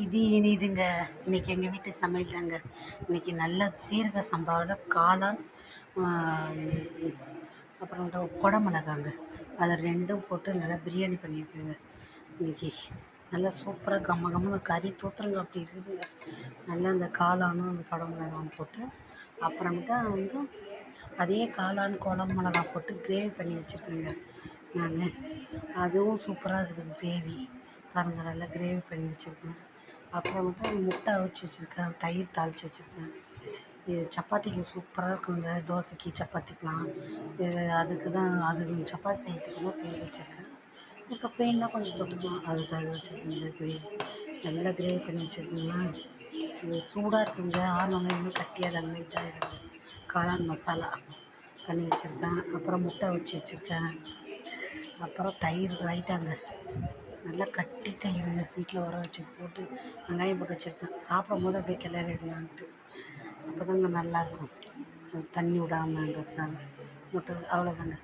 இது இனிதுங்க. இன்னைக்கு எங்கள் வீட்டு சமையல் தாங்க. இன்னைக்கு நல்ல சீரக சம்பாவில் காளான், அப்புறம் இந்த குடமிளகாங்க, அதை ரெண்டும் போட்டு நல்லா பிரியாணி பண்ணியிருக்குங்க. இன்னைக்கு நல்லா சூப்பராக கம்ம கம்மன்னு கறி தூத்துறங்க அப்படி இருக்குதுங்க. நல்லா அந்த காளானும் அந்த குடமிளகாவும் போட்டு, அப்புறமேட்டா வந்து அதே காளான் குடமிளகா போட்டு கிரேவி பண்ணி வச்சுருக்கேங்க நான். அதுவும் சூப்பராக இருக்குது கிரேவி. பாருங்கள், நல்லா கிரேவி பண்ணி வச்சுருக்கேன். அப்புறமேட்டு முட்டை அவிச்சு வச்சுருக்கேன், தயிர் தாளித்து வச்சுருக்கேன். இது சப்பாத்திக்கு சூப்பராக இருக்குங்க, தோசைக்கு சப்பாத்திக்கலாம். இது அதுக்கு தான், அது சப்பாத்தி செய்யறதுக்கு தான் செய்து வச்சுருக்கேன். இப்போ பெயின்னா கொஞ்சம் தொட்டுக்கலாம், அதுக்காக வச்சுருக்கேங்க கிரேவி. நல்லா கிரேவி பண்ணி வச்சுருக்கீங்களா? இது சூடாக இருக்குங்க, ஆனோடனே இன்னும் கட்டியாக நல்லா இதாகிடுங்க. காளான் மசாலா பண்ணி வச்சுருக்கேன். அப்புறம் முட்டை வச்சு வச்சுருக்கேன். அப்புறம் தயிர் ரைட்டாங்க, நல்லா கட்டி தயிர் வீட்டில் உர வச்சு போட்டு வெங்காயம் போட்டு வச்சுருக்கேன். சாப்பிடும் போது அப்படியே கிளறிடலான்ட்டு, அப்போ தாங்க நல்லாயிருக்கும், தண்ணி விடாமங்கிறதுனால. முட்டை அவ்வளோதாங்க.